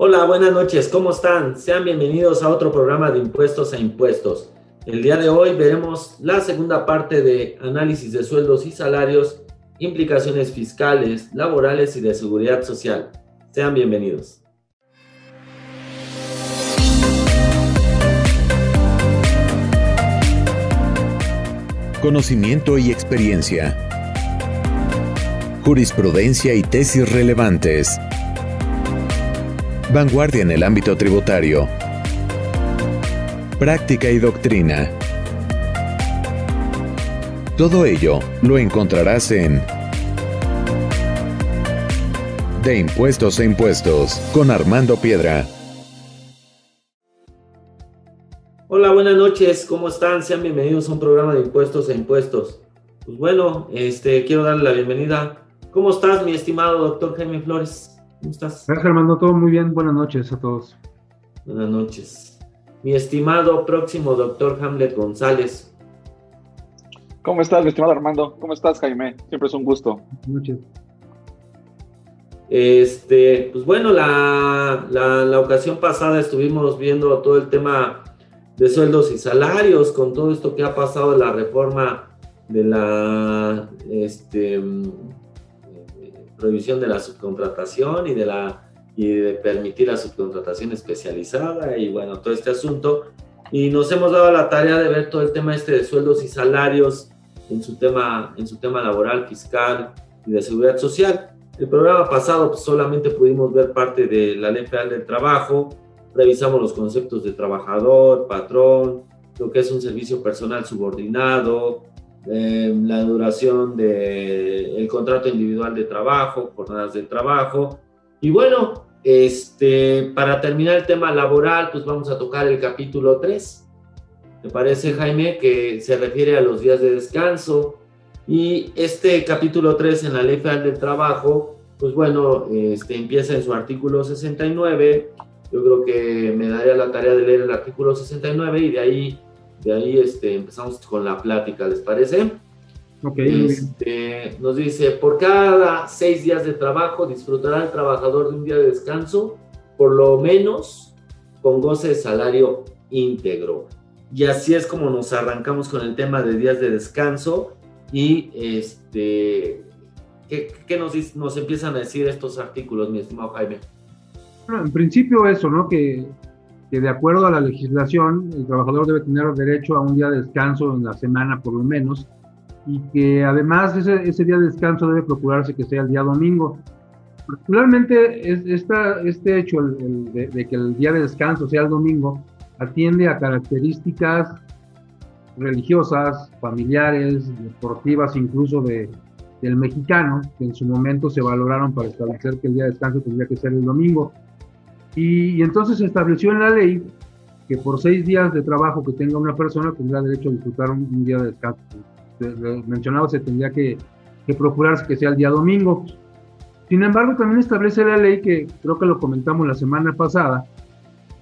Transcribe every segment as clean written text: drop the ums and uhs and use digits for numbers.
Hola, buenas noches, ¿cómo están? Sean bienvenidos a otro programa de Impuestos a Impuestos. El día de hoy veremos la segunda parte de análisis de sueldos y salarios, implicaciones fiscales, laborales y de seguridad social. Sean bienvenidos. Conocimiento y experiencia. Jurisprudencia y tesis relevantes. Vanguardia en el ámbito tributario. Práctica y doctrina. Todo ello lo encontrarás en De Impuestos a Impuestos, con Armando Piedra. Hola, buenas noches, ¿cómo están? Sean bienvenidos a un programa de Impuestos a Impuestos. Pues bueno, quiero darle la bienvenida. ¿Cómo estás, mi estimado doctor Jaime Flores? ¿Cómo estás? Gracias, Armando, todo muy bien. Buenas noches a todos. Buenas noches. Mi estimado próximo doctor Hamlet González. ¿Cómo estás, mi estimado Armando? ¿Cómo estás, Jaime? Siempre es un gusto. Buenas Pues noches. bueno, la ocasión pasada estuvimos viendo todo el tema de sueldos y salarios, con todo esto que ha pasado de la reforma de la prohibición de la subcontratación y de permitir la subcontratación especializada y bueno, todo este asunto. Y nos hemos dado la tarea de ver todo el tema de sueldos y salarios en su tema laboral, fiscal y de seguridad social. El programa pasado pues, solamente pudimos ver parte de la Ley Federal del Trabajo, revisamos los conceptos de trabajador, patrón, lo que es un servicio personal subordinado, la duración del contrato individual de trabajo, jornadas de trabajo. Y bueno, para terminar el tema laboral, pues vamos a tocar el capítulo 3. ¿Te parece, Jaime? Que se refiere a los días de descanso. Y este capítulo 3 en la Ley Federal del Trabajo, pues bueno, empieza en su artículo 69. Yo creo que me daría la tarea de leer el artículo 69 y de ahí empezamos con la plática, ¿les parece? Ok. Nos dice, por cada 6 días de trabajo disfrutará el trabajador de un día de descanso, por lo menos con goce de salario íntegro. Y así es como nos arrancamos con el tema de días de descanso y ¿qué nos empiezan a decir estos artículos, mi estimado Jaime? Bueno, en principio eso, ¿no? Que de acuerdo a la legislación, el trabajador debe tener derecho a un día de descanso en la semana por lo menos, y que además ese día de descanso debe procurarse que sea el día domingo. Particularmente este hecho de que el día de descanso sea el domingo atiende a características religiosas, familiares, deportivas incluso del mexicano, que en su momento se valoraron para establecer que el día de descanso tendría que ser el domingo. Y entonces se estableció en la ley que por 6 días de trabajo que tenga una persona tendrá derecho a disfrutar un día de descanso. Mencionaba, se tendría que procurarse que sea el día domingo. Sin embargo, también establece la ley, que creo que lo comentamos la semana pasada,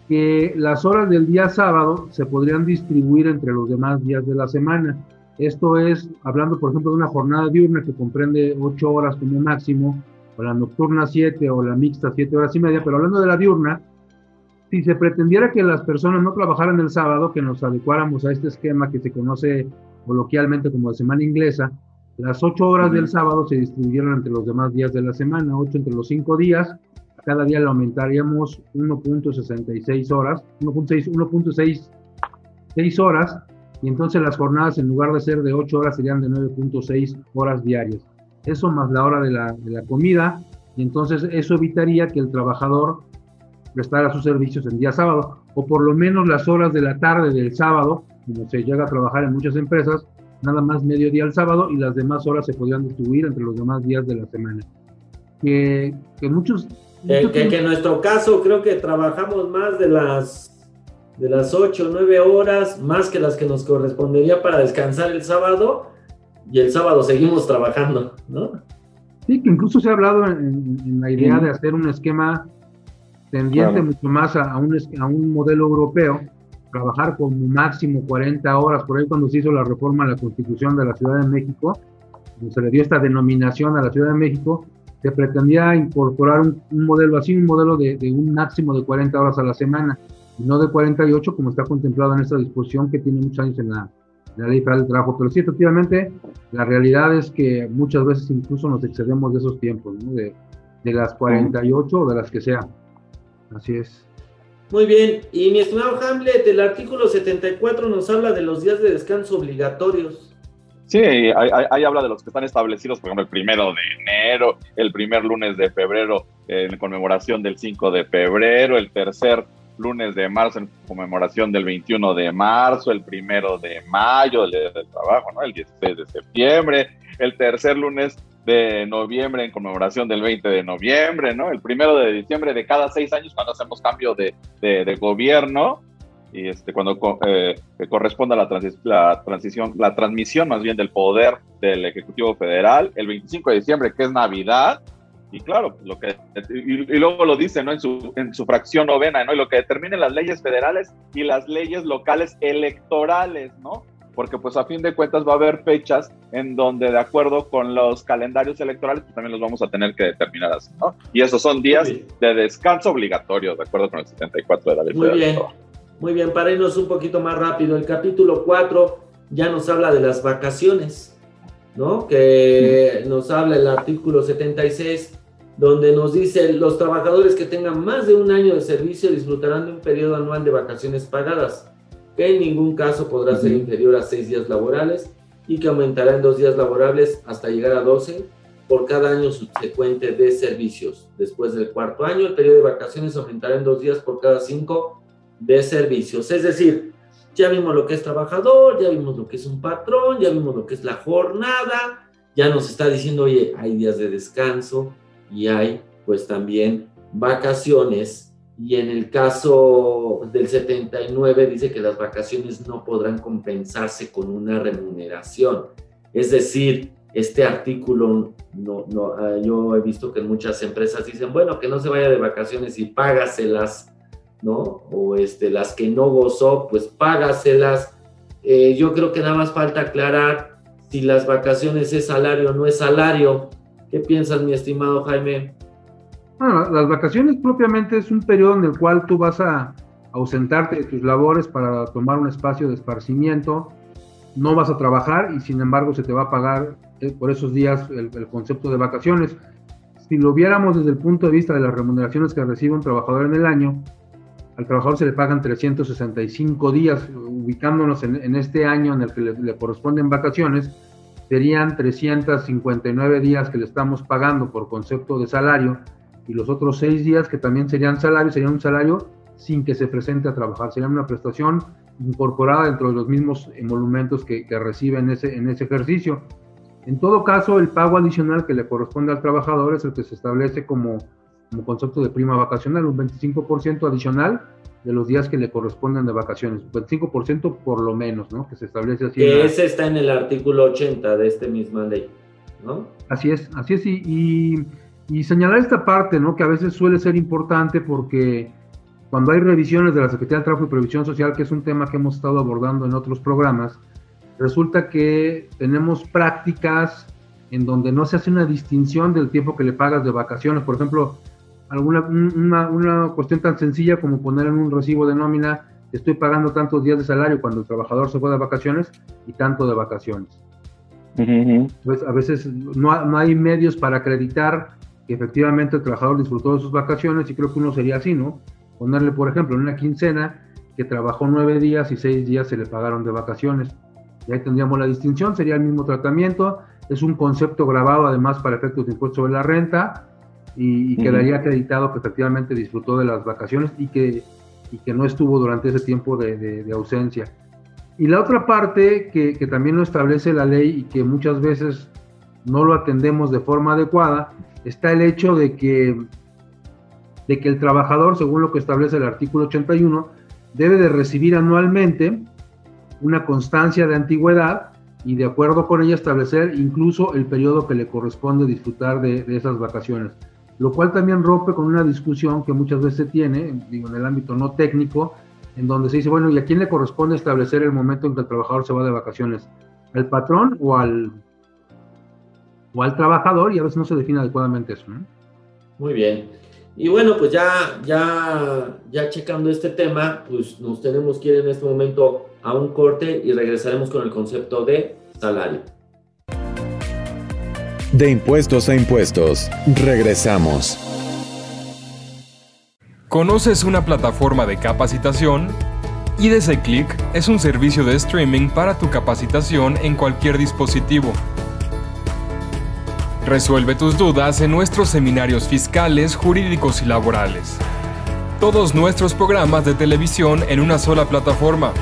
que las horas del día sábado se podrían distribuir entre los demás días de la semana. Esto es, hablando por ejemplo de una jornada diurna que comprende 8 horas como máximo, o la nocturna 7 o la mixta 7 horas y media, pero hablando de la diurna, si se pretendiera que las personas no trabajaran el sábado, que nos adecuáramos a este esquema que se conoce coloquialmente como de semana inglesa, las 8 horas del sábado se distribuyeron entre los demás días de la semana, 8 entre los 5 días, cada día le aumentaríamos 1.66 horas, 1.6 horas, y entonces las jornadas en lugar de ser de 8 horas serían de 9.6 horas diarias. Eso más la hora de la comida, y entonces eso evitaría que el trabajador prestara sus servicios el día sábado, o por lo menos las horas de la tarde del sábado, como se llega a trabajar en muchas empresas, nada más mediodía el sábado, y las demás horas se podrían distribuir entre los demás días de la semana. Que en nuestro caso creo que trabajamos más de las 8 o 9 horas, más que las que nos correspondería para descansar el sábado, y el sábado seguimos trabajando, ¿no? Sí, que incluso se ha hablado en la idea de hacer un esquema tendiente mucho más a un modelo europeo, trabajar como máximo 40 horas, por ahí cuando se hizo la reforma a la Constitución de la Ciudad de México, se le dio esta denominación a la Ciudad de México, se pretendía incorporar un modelo así, un modelo de un máximo de 40 horas a la semana, y no de 48 como está contemplado en esta disposición que tiene muchos años en la Ley Federal del Trabajo. Pero sí, efectivamente, la realidad es que muchas veces incluso nos excedemos de esos tiempos, ¿no? De las 48 o de las que sea. Así es. Muy bien, y mi estimado Hamlet, el artículo 74 nos habla de los días de descanso obligatorios. Sí, ahí habla de los que están establecidos, por ejemplo, el 1 de enero, el primer lunes de febrero en conmemoración del 5 de febrero, el tercer lunes de marzo en conmemoración del 21 de marzo, el 1 de mayo, el Día del Trabajo, ¿no? El 16 de septiembre, el tercer lunes de noviembre en conmemoración del 20 de noviembre, ¿no? El 1 de diciembre de cada 6 años cuando hacemos cambio de gobierno, y cuando corresponde a la transmisión más bien del poder del Ejecutivo Federal, el 25 de diciembre, que es Navidad, y claro, y luego lo dice, ¿no? en su fracción novena, ¿no? Y lo que determinen las leyes federales y las leyes locales electorales, ¿no? Porque pues a fin de cuentas va a haber fechas en donde de acuerdo con los calendarios electorales pues también los vamos a tener que determinar así, ¿no? Y esos son días de descanso obligatorio, de acuerdo con el 74 de la Ley Federal del Trabajo. Muy bien, para irnos un poquito más rápido, el capítulo 4 ya nos habla de las vacaciones, ¿no? Que nos habla el artículo 76, donde nos dice, los trabajadores que tengan más de un año de servicio disfrutarán de un periodo anual de vacaciones pagadas, que en ningún caso podrá ser inferior a 6 días laborales y que aumentará en 2 días laborables hasta llegar a 12 por cada año subsecuente de servicios. Después del cuarto año, el periodo de vacaciones aumentará en 2 días por cada 5 de servicios. Es decir, ya vimos lo que es trabajador, ya vimos lo que es un patrón, ya vimos lo que es la jornada, ya nos está diciendo, oye, hay días de descanso y hay pues también vacaciones, y en el caso del 79 dice que las vacaciones no podrán compensarse con una remuneración. Es decir, este artículo, yo he visto que en muchas empresas dicen, bueno, que no se vaya de vacaciones y págaselas, ¿no? O las que no gozó, pues págaselas. Yo creo que nada más falta aclarar si las vacaciones es salario o no es salario. ¿Qué piensas, mi estimado Jaime? Bueno, las vacaciones propiamente es un periodo en el cual tú vas a ausentarte de tus labores para tomar un espacio de esparcimiento, no vas a trabajar y sin embargo se te va a pagar por esos días el concepto de vacaciones. Si lo viéramos desde el punto de vista de las remuneraciones que recibe un trabajador en el año, al trabajador se le pagan 365 días, ubicándonos en este año en el que le corresponden vacaciones, serían 359 días que le estamos pagando por concepto de salario, y los otros 6 días que también serían un salario sin que se presente a trabajar, sería una prestación incorporada dentro de los mismos emolumentos que recibe en ese ejercicio. En todo caso, el pago adicional que le corresponde al trabajador es el que se establece como concepto de prima vacacional, un 25% adicional de los días que le corresponden de vacaciones, 25% por lo menos, ¿no? Que se establece así. Que ese está en el artículo 80 de esta misma ley, ¿no? Así es, y señalar esta parte, ¿no? Que a veces suele ser importante porque cuando hay revisiones de la Secretaría de Trabajo y Previsión Social, que es un tema que hemos estado abordando en otros programas, resulta que tenemos prácticas en donde no se hace una distinción del tiempo que le pagas de vacaciones. Por ejemplo, una cuestión tan sencilla como poner en un recibo de nómina, estoy pagando tantos días de salario cuando el trabajador se fue de vacaciones y tanto de vacaciones. Pues a veces no hay medios para acreditar que efectivamente el trabajador disfrutó de sus vacaciones, y creo que uno sería así, ¿no? Ponerle, por ejemplo, en una quincena que trabajó 9 días y 6 días se le pagaron de vacaciones. Y ahí tendríamos la distinción, sería el mismo tratamiento, es un concepto grabado además para efectos de impuesto sobre la renta, y quedaría acreditado que efectivamente disfrutó de las vacaciones y que no estuvo durante ese tiempo de ausencia. Y la otra parte que también lo establece la ley y que muchas veces no lo atendemos de forma adecuada, está el hecho de que el trabajador, según lo que establece el artículo 81, debe de recibir anualmente una constancia de antigüedad y de acuerdo con ella establecer incluso el periodo que le corresponde disfrutar de esas vacaciones, lo cual también rompe con una discusión que muchas veces se tiene, digo, en el ámbito no técnico, en donde se dice, bueno, ¿y a quién le corresponde establecer el momento en que el trabajador se va de vacaciones? ¿Al patrón o al o al trabajador, y a veces no se define adecuadamente eso, ¿no? Muy bien. Y bueno, pues ya checando este tema, pues nos tenemos que ir en este momento a un corte y regresaremos con el concepto de salario. De impuestos a impuestos. Regresamos. ¿Conoces una plataforma de capacitación? IDC Click es un servicio de streaming para tu capacitación en cualquier dispositivo. Resuelve tus dudas en nuestros seminarios fiscales, jurídicos y laborales. Todos nuestros programas de televisión en una sola plataforma.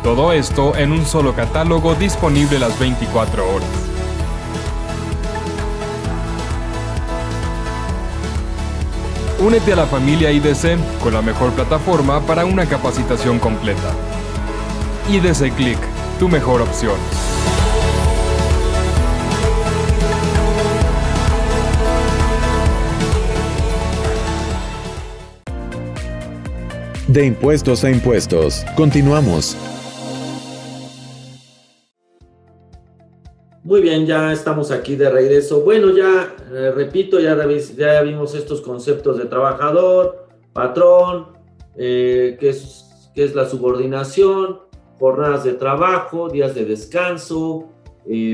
Todo esto en un solo catálogo disponible las 24 horas. Únete a la familia IDC con la mejor plataforma para una capacitación completa. IDC Click, tu mejor opción. De impuestos a impuestos. Continuamos. Muy bien, ya estamos aquí de regreso. Bueno, ya repito, ya vimos estos conceptos de trabajador, patrón, qué es la subordinación, jornadas de trabajo, días de descanso,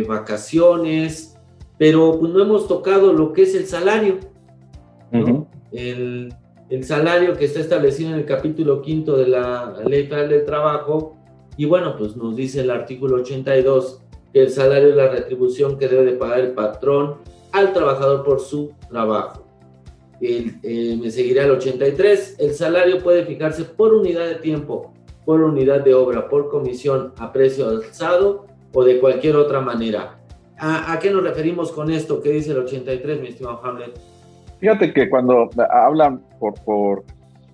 vacaciones, pero pues no hemos tocado lo que es el salario, ¿no? El salario que está establecido en el capítulo 5 de la Ley Federal del Trabajo, y bueno, pues nos dice el artículo 82 que el salario es la retribución que debe de pagar el patrón al trabajador por su trabajo. Me seguirá el 83, el salario puede fijarse por unidad de tiempo, por unidad de obra, por comisión, a precio alzado o de cualquier otra manera. ¿A qué nos referimos con esto? ¿Qué dice el 83, mi estimado Hamlet? Fíjate que cuando hablan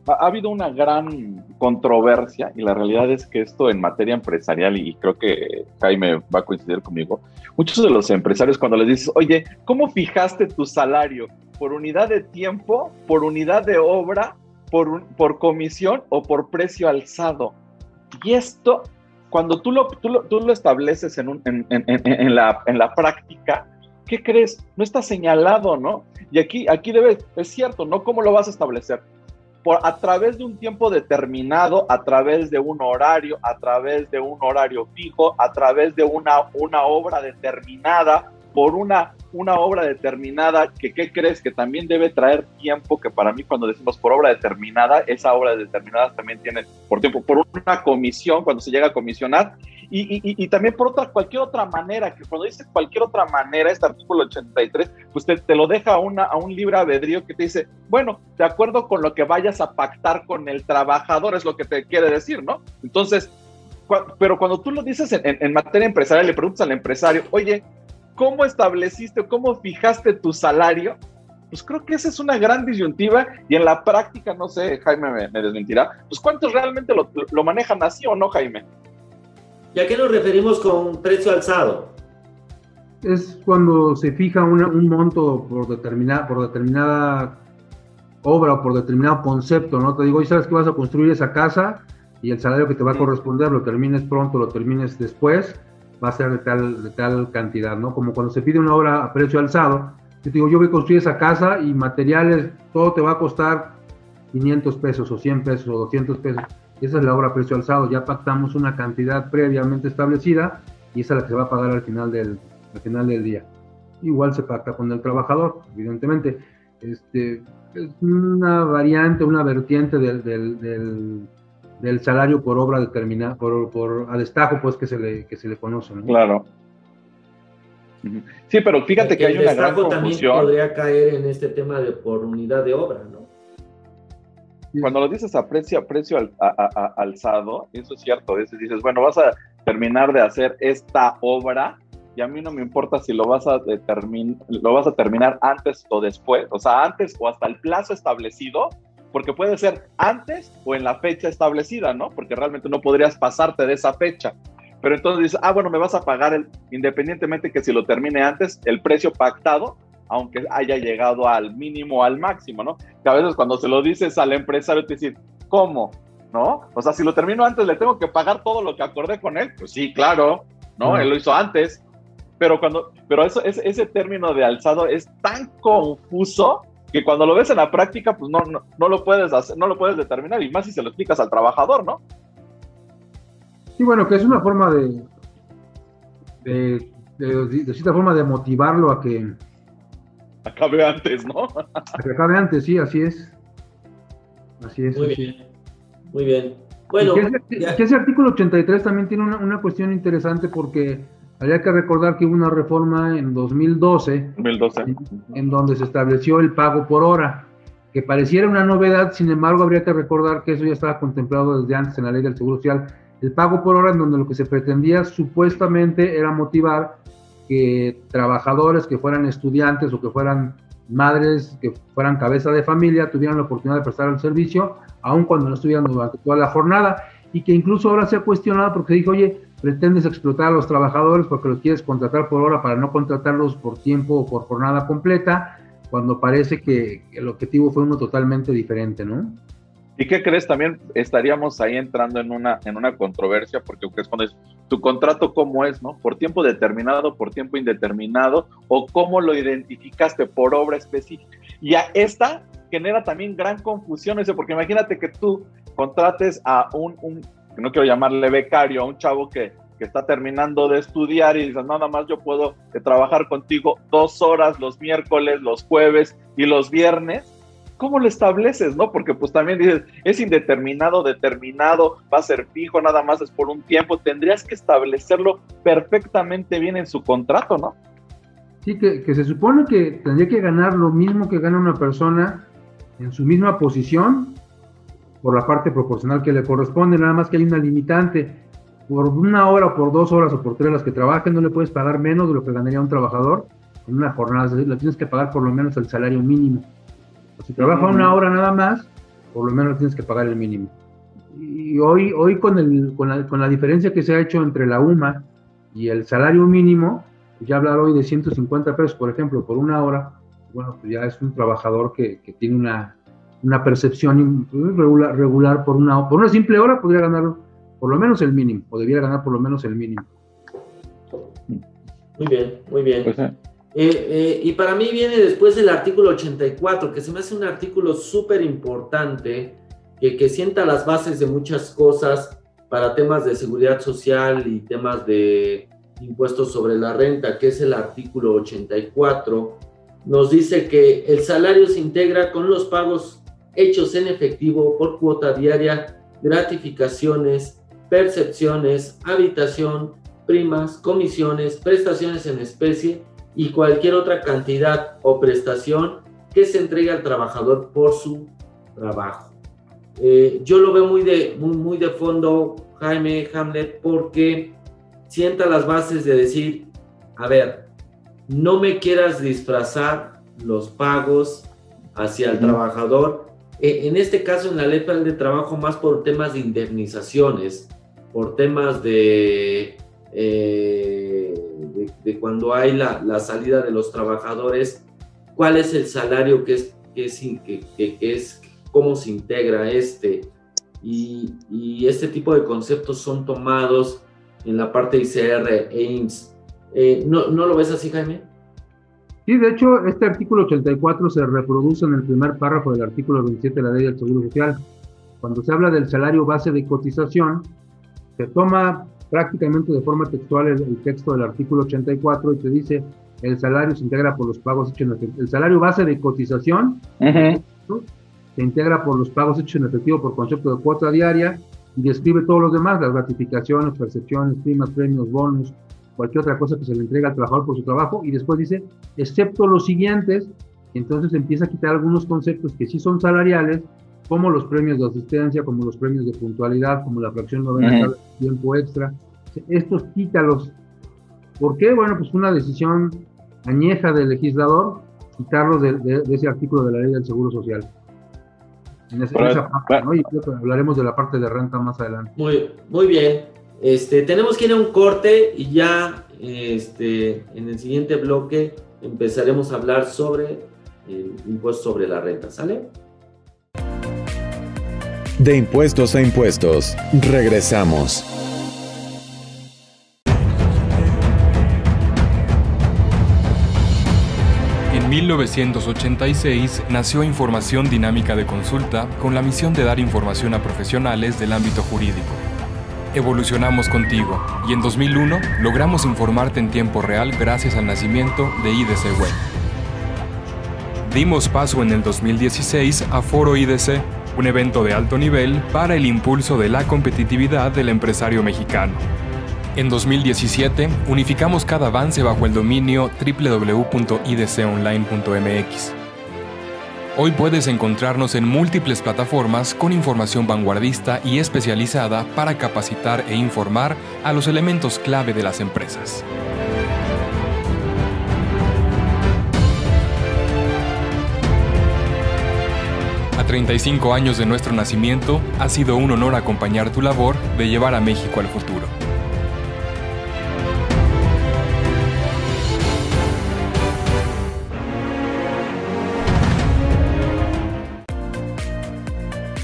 ha habido una gran controversia, y la realidad es que esto en materia empresarial, y creo que Jaime va a coincidir conmigo, muchos de los empresarios cuando les dices, oye, ¿cómo fijaste tu salario? ¿Por unidad de tiempo, por unidad de obra, por comisión o por precio alzado? Y esto, cuando tú lo estableces en la práctica, ¿qué crees? No está señalado, ¿no? Y aquí es cierto, ¿no? ¿Cómo lo vas a establecer? A través de un tiempo determinado, a través de un horario fijo, a través de una obra determinada, por una obra determinada, ¿qué crees? Que también debe traer tiempo, que para mí cuando decimos por obra determinada, esa obra determinada también tiene por tiempo, por una comisión, cuando se llega a comisionar, y también por cualquier otra manera, que cuando dice cualquier otra manera, este artículo 83, pues te lo deja a un libre albedrío que te dice, bueno, de acuerdo con lo que vayas a pactar con el trabajador, es lo que te quiere decir, ¿no? Entonces, pero cuando tú lo dices en materia empresarial, le preguntas al empresario, oye, ¿cómo estableciste o cómo fijaste tu salario? Pues creo que esa es una gran disyuntiva, y en la práctica, no sé, Jaime me desmentirá, pues ¿cuántos realmente lo manejan así o no, Jaime? ¿Y a qué nos referimos con precio alzado? Es cuando se fija un monto por determinada obra o por determinado concepto, ¿no? Te digo, ¿y sabes que vas a construir esa casa? Y el salario que te va a corresponder, lo termines pronto, lo termines después, va a ser de tal cantidad, ¿no? Como cuando se pide una obra a precio alzado, yo te digo, yo voy a construir esa casa y materiales, todo te va a costar 500 pesos o 100 pesos o 200 pesos. Esa es la obra a precio alzado, ya pactamos una cantidad previamente establecida y esa es la que se va a pagar al final del día. Igual se pacta con el trabajador, evidentemente. Es una variante, una vertiente del salario por obra determinada, por a destajo, pues, que se le conoce, ¿no? Claro. Sí, pero fíjate que hay una gran confusión. También podría caer en este tema de por unidad de obra, ¿no? Cuando lo dices a precio alzado, eso es cierto. Dices, bueno, vas a terminar de hacer esta obra y a mí no me importa si lo vas a terminar antes o después, o sea, antes o hasta el plazo establecido, porque puede ser antes o en la fecha establecida, ¿no? Porque realmente no podrías pasarte de esa fecha. Pero entonces dices, bueno, me vas a pagar independientemente que si lo termine antes, el precio pactado, aunque haya llegado al mínimo o al máximo, ¿no? Que a veces cuando se lo dices al empresario te dicen, ¿cómo? ¿No? O sea, si lo termino antes, ¿le tengo que pagar todo lo que acordé con él? Pues sí, claro, ¿no? Él lo hizo antes. pero ese término de alzado es tan confuso que cuando lo ves en la práctica, pues no lo puedes hacer, no lo puedes determinar, y más si se lo explicas al trabajador, ¿no? Sí, bueno, que es una forma de cierta forma de motivarlo a que acabe antes, ¿no? A que acabe antes, sí, así es. Así es. Muy bien, muy bien. Bueno, que ese artículo 83 también tiene una cuestión interesante, porque habría que recordar que hubo una reforma en 2012. En donde se estableció el pago por hora, que pareciera una novedad. Sin embargo, habría que recordar que eso ya estaba contemplado desde antes en la Ley del Seguro Social. El pago por hora, en donde lo que se pretendía supuestamente era motivar que trabajadores que fueran estudiantes o que fueran madres, que fueran cabeza de familia, tuvieran la oportunidad de prestar el servicio, aun cuando no estuvieran durante toda la jornada, y que incluso ahora se ha cuestionado porque dijo, oye, pretendes explotar a los trabajadores porque los quieres contratar por hora para no contratarlos por tiempo o por jornada completa, cuando parece que el objetivo fue uno totalmente diferente, ¿no? ¿Y qué crees? También estaríamos ahí entrando en una controversia, porque respondes, ¿tu contrato cómo es, no? ¿Por tiempo determinado, por tiempo indeterminado, o cómo lo identificaste, por obra específica? Y a esta genera también gran confusión, porque imagínate que tú contrates a un no quiero llamarle becario, a un chavo que está terminando de estudiar y dices, nada más yo puedo trabajar contigo 2 horas los miércoles, los jueves y los viernes. ¿Cómo lo estableces, no? Porque pues también dices, es indeterminado, determinado, va a ser fijo, nada más es por un tiempo. Tendrías que establecerlo perfectamente bien en su contrato, ¿no? Sí, que se supone que tendría que ganar lo mismo que gana una persona en su misma posición, por la parte proporcional que le corresponde, nada más que hay una limitante. Por 1 hora, o por 2 horas, o por 3 las que trabajen, no le puedes pagar menos de lo que ganaría un trabajador en una jornada. Es decir, le tienes que pagar por lo menos el salario mínimo. Si trabaja 1 hora nada más, por lo menos le tienes que pagar el mínimo. Y hoy con la diferencia que se ha hecho entre la UMA y el salario mínimo, ya hablar hoy de 150 pesos, por ejemplo, por 1 hora, bueno, pues ya es un trabajador que tiene una percepción regular por una simple hora, podría ganar por lo menos el mínimo, o debiera ganar por lo menos el mínimo. Muy bien, muy bien. Pues, y para mí viene después el artículo 84, que se me hace un artículo súper importante, que sienta las bases de muchas cosas para temas de seguridad social y temas de impuestos sobre la renta, que es el artículo 84. Nos dice que el salario se integra con los pagos hechos en efectivo por cuota diaria, gratificaciones, percepciones, habitación, primas, comisiones, prestaciones en especie y cualquier otra cantidad o prestación que se entregue al trabajador por su trabajo. Yo lo veo muy de fondo, Jaime Hamlet, porque sienta las bases de decir, a ver, no me quieras disfrazar los pagos hacia el trabajador. En este caso, en la Ley Federal de Trabajo, más por temas de indemnizaciones, por temas de cuando hay la salida de los trabajadores, cuál es el salario que es cómo se integra y este tipo de conceptos son tomados en la parte de ICR e IMSS. ¿No lo ves así, Jaime? Sí, de hecho, este artículo 84 se reproduce en el primer párrafo del artículo 27 de la Ley del Seguro Social. Cuando se habla del salario base de cotización, se toma prácticamente de forma textual el texto del artículo 84 y te dice, el salario se integra por los pagos hechos en efectivo. El salario base de cotización se integra por los pagos hechos en efectivo por concepto de cuota diaria y describe todos los demás, las gratificaciones, percepciones, primas, premios, bonos, cualquier otra cosa que se le entrega al trabajador por su trabajo, y después dice, excepto los siguientes. Entonces empieza a quitar algunos conceptos que sí son salariales, como los premios de asistencia, como los premios de puntualidad, como la fracción novena de tiempo extra. Estos quítalos. ¿Por qué? Bueno, pues una decisión añeja del legislador, quitarlos de ese artículo de la Ley del Seguro Social. En esa parte, ¿no? Y creo que hablaremos de la parte de renta más adelante. Muy bien. Tenemos que ir a un corte y ya en el siguiente bloque empezaremos a hablar sobre el impuesto sobre la renta, ¿sale? De impuestos a impuestos, regresamos. 1986 nació Información Dinámica de Consulta con la misión de dar información a profesionales del ámbito jurídico. Evolucionamos contigo y en 2001 logramos informarte en tiempo real gracias al nacimiento de IDC Web. Dimos paso en el 2016 a Foro IDC, un evento de alto nivel para el impulso de la competitividad del empresario mexicano. En 2017, unificamos cada avance bajo el dominio www.idconline.mx. Hoy puedes encontrarnos en múltiples plataformas con información vanguardista y especializada para capacitar e informar a los elementos clave de las empresas. A 35 años de nuestro nacimiento, ha sido un honor acompañar tu labor de llevar a México al futuro.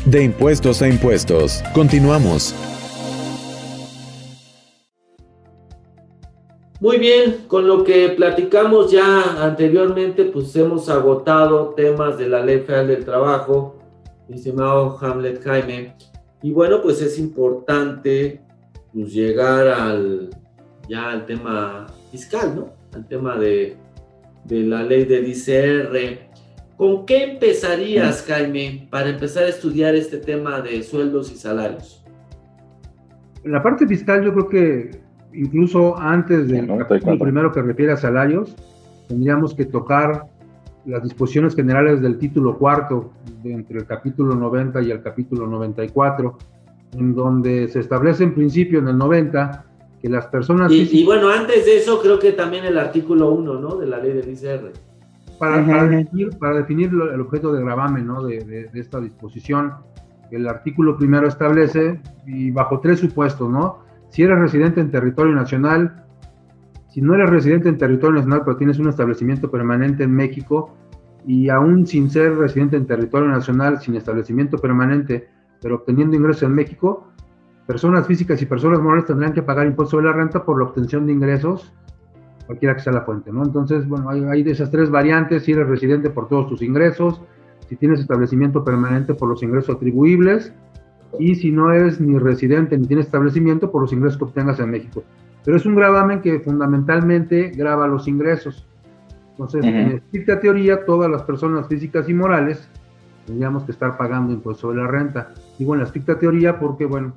De impuestos a impuestos. Continuamos. Muy bien, con lo que platicamos ya anteriormente, pues hemos agotado temas de la Ley Federal del Trabajo, mi estimado Hamlet Jaime, y bueno, pues es importante pues, llegar al tema fiscal, ¿no? Al tema de la ley del ICR. ¿Con qué empezarías, Jaime, para empezar a estudiar este tema de sueldos y salarios? En la parte fiscal yo creo que incluso antes del capítulo primero que refiere a salarios, tendríamos que tocar las disposiciones generales del título cuarto, entre el capítulo 90 y el capítulo 94, en donde se establece en principio en el 90 que las personas... Y bueno, antes de eso creo que también el artículo 1, ¿no?, de la ley del ICR. Para definir el objeto de gravamen, ¿no?, de esta disposición, el artículo primero establece, y bajo 3 supuestos, ¿no? Si eres residente en territorio nacional, si no eres residente en territorio nacional, pero tienes un establecimiento permanente en México, y aún sin ser residente en territorio nacional, sin establecimiento permanente, pero obteniendo ingresos en México, personas físicas y personas morales tendrán que pagar impuesto sobre la renta por la obtención de ingresos, cualquiera que sea la fuente, ¿no? Entonces, bueno, hay de esas 3 variantes: si eres residente por todos tus ingresos, si tienes establecimiento permanente por los ingresos atribuibles, y si no eres ni residente ni tienes establecimiento por los ingresos que obtengas en México. Pero es un gravamen que fundamentalmente grava los ingresos. Entonces, en estricta teoría, todas las personas físicas y morales tendríamos que estar pagando impuesto sobre la renta. Digo en la estricta teoría porque, bueno,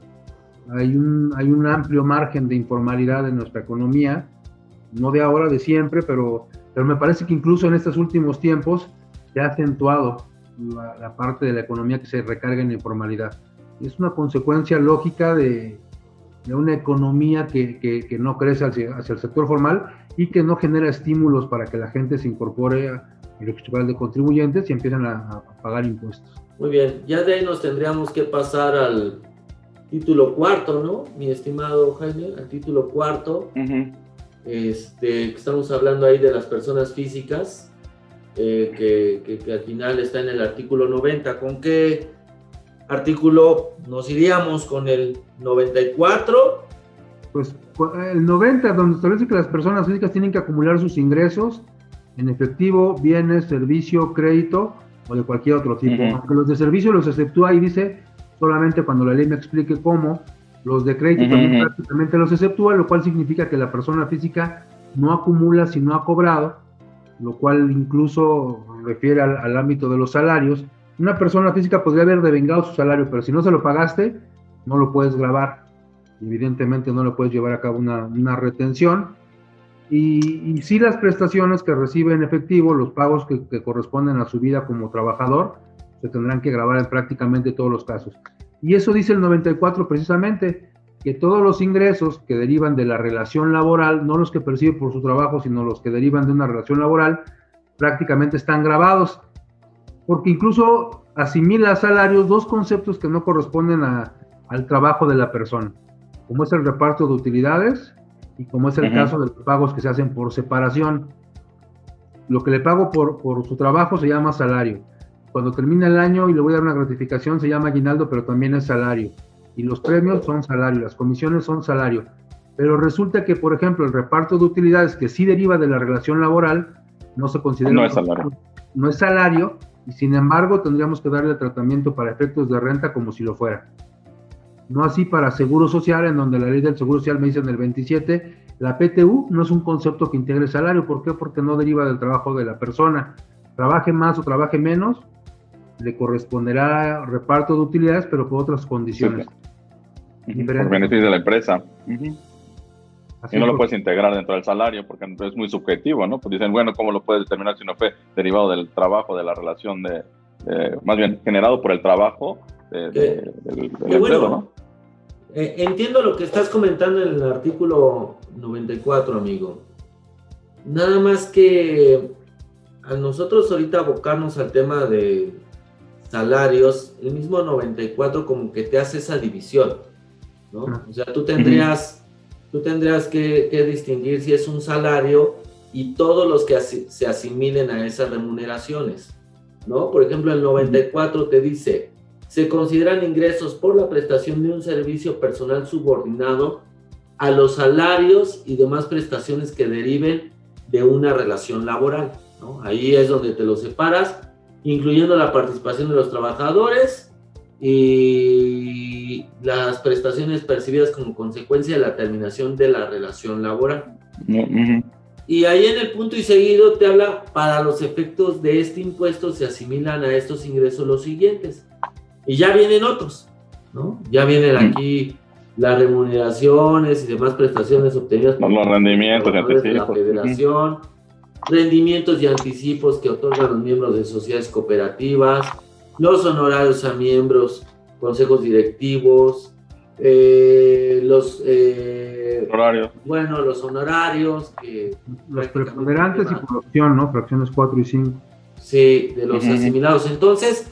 hay un amplio margen de informalidad en nuestra economía, no de ahora, de siempre, pero me parece que incluso en estos últimos tiempos se ha acentuado la parte de la economía que se recarga en la informalidad. Es una consecuencia lógica de una economía que no crece hacia el sector formal y que no genera estímulos para que la gente se incorpore al registro de contribuyentes y empiecen a pagar impuestos. Muy bien, ya de ahí nos tendríamos que pasar al título cuarto, ¿no, mi estimado Jaime? Al título cuarto. Estamos hablando ahí de las personas físicas, que al final está en el artículo 90. ¿Con qué artículo nos iríamos? ¿Con el 94? Pues el 90, donde establece que las personas físicas tienen que acumular sus ingresos en efectivo, bienes, servicio, crédito o de cualquier otro tipo. Aunque los de servicio los exceptúa y dice solamente cuando la ley me explique cómo. Los de crédito también prácticamente los exceptúa, lo cual significa que la persona física no acumula si no ha cobrado, lo cual incluso refiere al ámbito de los salarios. Una persona física podría haber devengado su salario, pero si no se lo pagaste, no lo puedes gravar. Evidentemente no le puedes llevar a cabo una retención. Y sí, las prestaciones que recibe en efectivo, los pagos que corresponden a su vida como trabajador, se tendrán que gravar en prácticamente todos los casos. Y eso dice el 94 precisamente, que todos los ingresos que derivan de la relación laboral, no los que percibe por su trabajo, sino los que derivan de una relación laboral, prácticamente están grabados, porque incluso asimila a salarios 2 conceptos que no corresponden al trabajo de la persona, como es el reparto de utilidades y como es el caso de los pagos que se hacen por separación. Lo que le pago por su trabajo se llama salario. Cuando termina el año y le voy a dar una gratificación se llama aguinaldo, pero también es salario. Y los premios son salario, las comisiones son salario. Pero resulta que, por ejemplo, el reparto de utilidades, que sí deriva de la relación laboral, no se considera... No es salario, y sin embargo tendríamos que darle tratamiento para efectos de renta como si lo fuera. No así para seguro social, en donde la ley del seguro social me dice en el 27, la PTU no es un concepto que integre salario. ¿Por qué? Porque no deriva del trabajo de la persona. Trabaje más o trabaje menos, le corresponderá reparto de utilidades, pero por otras condiciones. Sí. Por beneficio de la empresa. Y no lo puedes integrar dentro del salario porque es muy subjetivo, ¿no? Pues dicen, bueno, ¿cómo lo puedes determinar si no fue derivado del trabajo, de la relación más bien generado por el trabajo del empleo, bueno, ¿no? Entiendo lo que estás comentando en el artículo 94, amigo. Nada más que a nosotros ahorita abocarnos al tema de salarios, el mismo 94 como que te hace esa división, ¿no? O sea, tú tendrías que distinguir si es un salario y todos los que se asimilen a esas remuneraciones, ¿no? Por ejemplo, el 94 te dice, se consideran ingresos por la prestación de un servicio personal subordinado a los salarios y demás prestaciones que deriven de una relación laboral, ¿no? Ahí es donde te lo separas, incluyendo la participación de los trabajadores y las prestaciones percibidas como consecuencia de la terminación de la relación laboral. Y ahí en el punto y seguido te habla, para los efectos de este impuesto se asimilan a estos ingresos los siguientes. Y ya vienen otros, ¿no? Ya vienen aquí las remuneraciones y demás prestaciones obtenidas por los rendimientos de la federación, rendimientos y anticipos que otorgan los miembros de sociedades cooperativas, los honorarios a miembros, consejos directivos, los honorarios. Bueno, los honorarios que los preponderantes y por opción, ¿no? Fracciones 4 y 5. Sí, de los asimilados. Entonces,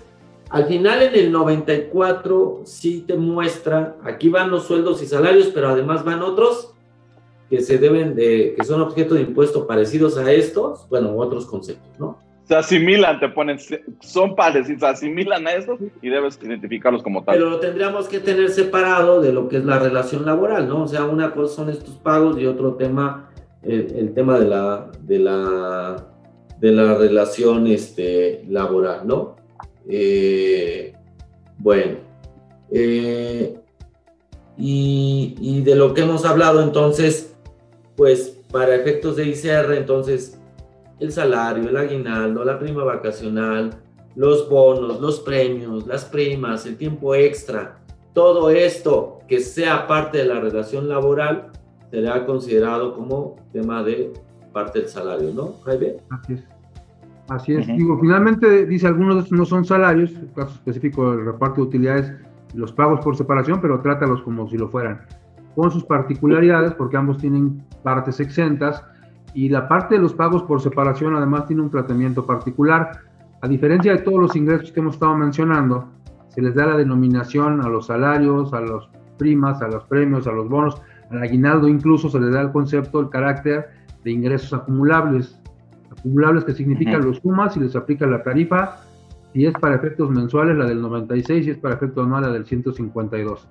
al final en el 94 sí te muestra, aquí van los sueldos y salarios, pero además van otros que que son objeto de impuesto parecidos a estos, bueno, otros conceptos, ¿no? Se asimilan, te ponen, son parecidos, se asimilan a estos y debes identificarlos como tal. Pero lo tendríamos que tener separado de lo que es la relación laboral, ¿no? O sea, una cosa son estos pagos y otro tema, el tema de la relación laboral, ¿no? Bueno, y de lo que hemos hablado entonces, pues para efectos de ICR, entonces el salario, el aguinaldo, la prima vacacional, los bonos, los premios, las primas, el tiempo extra, todo esto que sea parte de la relación laboral será considerado como tema de parte del salario, ¿no, Jaime? Así es. Digo, finalmente dice, algunos de estos no son salarios, en el caso específico del reparto de utilidades y los pagos por separación, pero trátalos como si lo fueran, con sus particularidades, porque ambos tienen partes exentas, y la parte de los pagos por separación además tiene un tratamiento particular. A diferencia de todos los ingresos que hemos estado mencionando, se les da la denominación a los salarios, a las primas, a los premios, a los bonos, al aguinaldo incluso se les da el concepto, el carácter de ingresos acumulables. Acumulables que significa los sumas y les aplica la tarifa, si es para efectos mensuales la del 96 y es para efecto anual la del 152.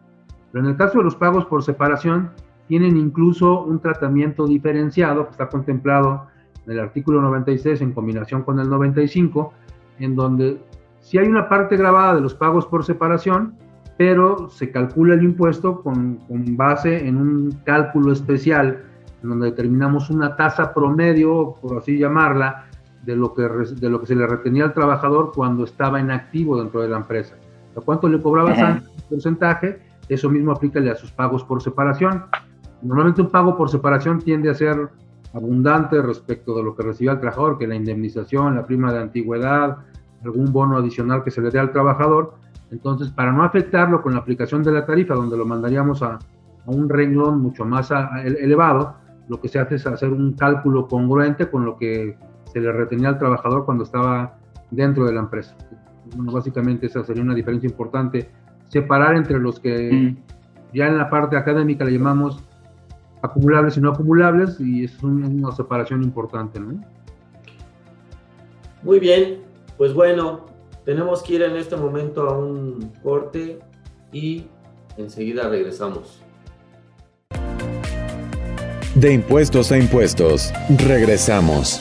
Pero en el caso de los pagos por separación, tienen incluso un tratamiento diferenciado que está contemplado en el artículo 96 en combinación con el 95, en donde sí hay una parte grabada de los pagos por separación, pero se calcula el impuesto con base en un cálculo especial, en donde determinamos una tasa promedio, por así llamarla, de lo que se le retenía al trabajador cuando estaba en activo dentro de la empresa. ¿A cuánto le cobrabas antes el porcentaje? Eso mismo aplícale a sus pagos por separación. Normalmente un pago por separación tiende a ser abundante respecto de lo que recibía el trabajador, que la indemnización, la prima de antigüedad, algún bono adicional que se le dé al trabajador. Entonces, para no afectarlo con la aplicación de la tarifa, donde lo mandaríamos a un renglón mucho más elevado, lo que se hace es hacer un cálculo congruente con lo que se le retenía al trabajador cuando estaba dentro de la empresa. Bueno, básicamente esa sería una diferencia importante, separar entre los que ya en la parte académica le llamamos acumulables y no acumulables, y es una separación importante, ¿no? Muy bien, pues bueno, tenemos que ir en este momento a un corte y enseguida regresamos. De impuestos a impuestos, regresamos.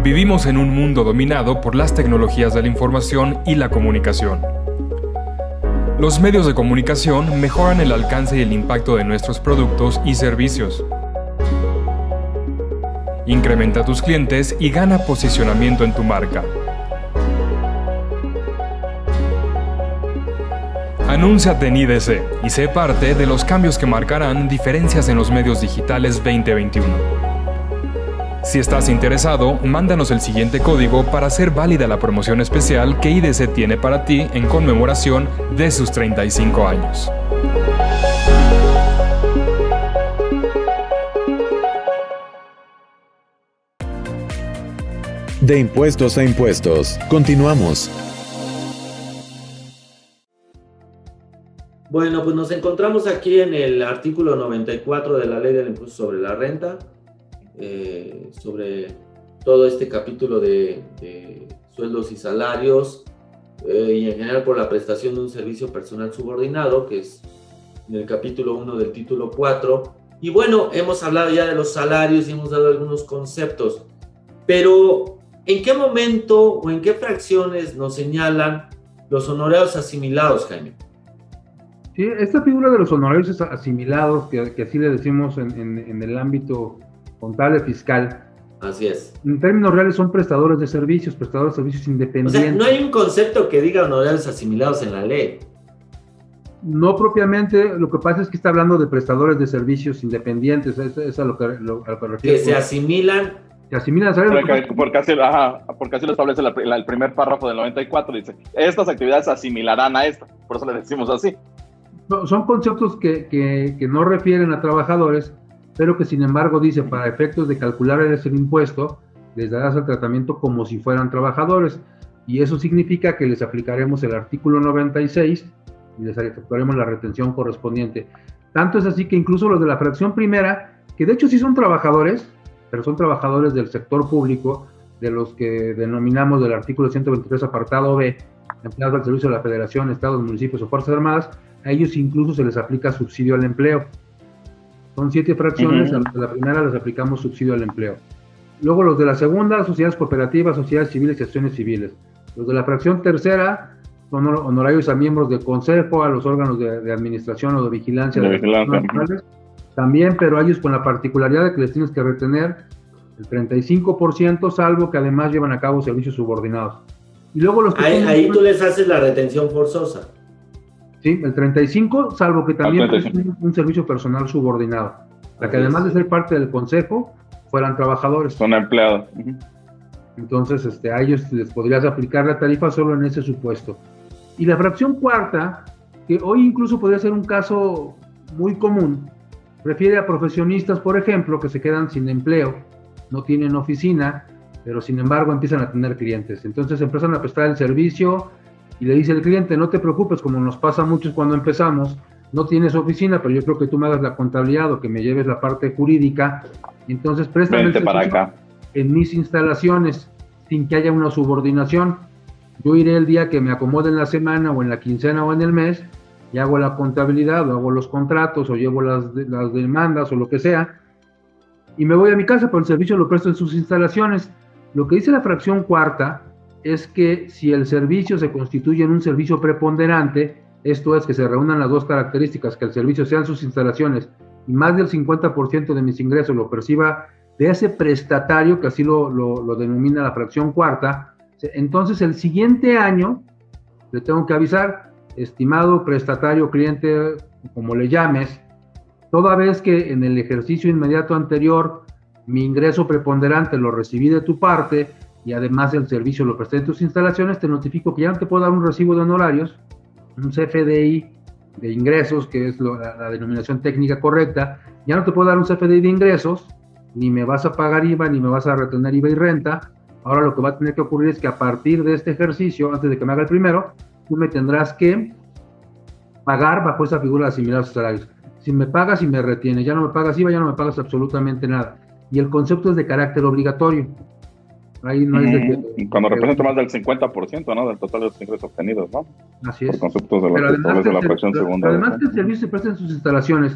Vivimos en un mundo dominado por las tecnologías de la información y la comunicación. Los medios de comunicación mejoran el alcance y el impacto de nuestros productos y servicios. Incrementa tus clientes y gana posicionamiento en tu marca. Anúnciate en IDC y sé parte de los cambios que marcarán diferencias en los medios digitales 2021. Si estás interesado, mándanos el siguiente código para hacer válida la promoción especial que IDC tiene para ti en conmemoración de sus 35 años. De impuestos a impuestos. Continuamos. Bueno, pues nos encontramos aquí en el artículo 94 de la Ley del Impuesto sobre la Renta, sobre todo este capítulo de sueldos y salarios, y en general por la prestación de un servicio personal subordinado, que es en el capítulo 1 del título 4. Y bueno, hemos hablado ya de los salarios y hemos dado algunos conceptos, pero ¿en qué momento o en qué fracciones nos señalan los honorarios asimilados, Jaime? Sí, esta figura de los honorarios asimilados, que así le decimos en el ámbito contable fiscal. Así es. En términos reales son prestadores de servicios independientes. O sea, no hay un concepto que diga honorarios asimilados en la ley. No propiamente, lo que pasa es que está hablando de prestadores de servicios independientes, es a lo que refiere. Que se asimilan. Se asimilan, ¿sabes? Porque así lo establece el primer párrafo del 94, dice, estas actividades se asimilarán a esta, por eso le decimos así. Son conceptos que no refieren a trabajadores, pero que sin embargo dice, para efectos de calcular el impuesto, les darás el tratamiento como si fueran trabajadores, y eso significa que les aplicaremos el artículo 96 y les efectuaremos la retención correspondiente. Tanto es así que incluso los de la fracción primera, que de hecho sí son trabajadores, pero son trabajadores del sector público, de los que denominamos del artículo 123 apartado B, empleados al servicio de la Federación, Estados, municipios o Fuerzas Armadas, a ellos incluso se les aplica subsidio al empleo. Son 7 fracciones, a la primera les aplicamos subsidio al empleo. Luego los de la segunda, sociedades cooperativas, sociedades civiles y acciones civiles. Los de la fracción tercera son honorarios a miembros del consejo, a los órganos de administración o de vigilancia. También, pero a ellos con la particularidad de que les tienes que retener el 35%, salvo que además llevan a cabo servicios subordinados. Y luego los que ahí tú les haces la retención forzosa. Sí, el 35%, salvo que también presten un servicio personal subordinado. Para que además de ser parte del consejo, fueran trabajadores. Son empleados. Entonces, a ellos les podrías aplicar la tarifa solo en ese supuesto. Y la fracción cuarta, que hoy incluso podría ser un caso muy común, refiere a profesionistas, por ejemplo, que se quedan sin empleo, no tienen oficina, pero sin embargo empiezan a tener clientes. Entonces empiezan a prestar el servicio y le dice el cliente, no te preocupes, como nos pasa a muchos cuando empezamos, no tienes oficina, pero yo creo que tú me hagas la contabilidad o que me lleves la parte jurídica, entonces préstame el servicio para acá en mis instalaciones sin que haya una subordinación. Yo iré el día que me acomode en la semana o en la quincena o en el mes y hago la contabilidad o hago los contratos o llevo las demandas o lo que sea y me voy a mi casa, pero el servicio lo presto en sus instalaciones. Lo que dice la fracción cuarta es que si el servicio se constituye en un servicio preponderante, esto es que se reúnan las dos características, que el servicio sea en sus instalaciones y más del 50% de mis ingresos lo perciba de ese prestatario, que así lo denomina la fracción cuarta, entonces el siguiente año le tengo que avisar, estimado prestatario, cliente, como le llames, toda vez que en el ejercicio inmediato anterior mi ingreso preponderante lo recibí de tu parte y además el servicio lo presté en tus instalaciones, te notifico que ya no te puedo dar un recibo de honorarios, un CFDI de ingresos, que es la denominación técnica correcta, ya no te puedo dar un CFDI de ingresos, ni me vas a pagar IVA, ni me vas a retener IVA y renta. Ahora lo que va a tener que ocurrir es que a partir de este ejercicio, antes de que me haga el primero, tú me tendrás que pagar bajo esa figura de asimilados a salarios. Si me pagas y me retienes, ya no me pagas IVA, ya no me pagas absolutamente nada. Y el concepto es de carácter obligatorio. Ahí no es de que, cuando representa más del 50%, ¿no? Del total de los ingresos obtenidos, ¿no? Así es. Por conceptos de la fracción segunda. Además que el servicio se presta en sus instalaciones.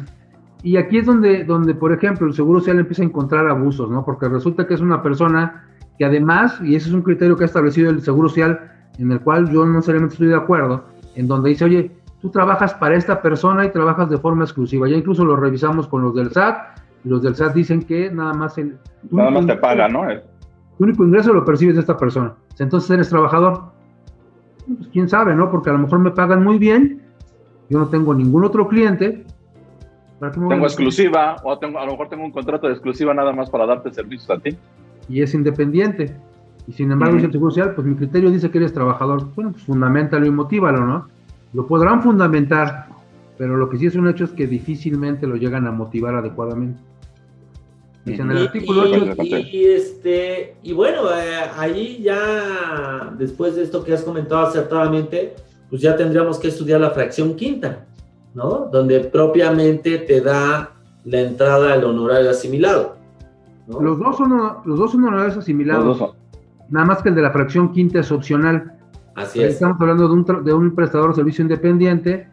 Y aquí es donde, por ejemplo, el Seguro Social empieza a encontrar abusos, ¿no? Porque resulta que es una persona que además, y ese es un criterio que ha establecido el Seguro Social, en el cual yo no necesariamente estoy de acuerdo, en donde dice, oye, tú trabajas para esta persona y trabajas de forma exclusiva. Ya incluso lo revisamos con los del SAT, y los del SAT dicen que nada más te pagan, ¿no? Tu único ingreso lo percibes de esta persona. Entonces eres trabajador. Pues quién sabe, ¿no? Porque a lo mejor me pagan muy bien, yo no tengo ningún otro cliente. Tengo exclusiva, o a lo mejor tengo un contrato de exclusiva nada más para darte servicios a ti. Y es independiente. Y sin embargo, dice el Seguro Social, pues mi criterio dice que eres trabajador. Bueno, pues fundamentalo y motívalo, ¿no? Lo podrán fundamentar, pero lo que sí es un hecho es que difícilmente lo llegan a motivar adecuadamente. Dice en el artículo 8. Y bueno, ahí ya, después de esto que has comentado acertadamente, pues ya tendríamos que estudiar la fracción quinta, ¿no? Donde propiamente te da la entrada al honorario asimilado, ¿no? Los dos son honorarios asimilados. Nada más que el de la fracción quinta es opcional. Así es. Estamos hablando de un prestador de servicio independiente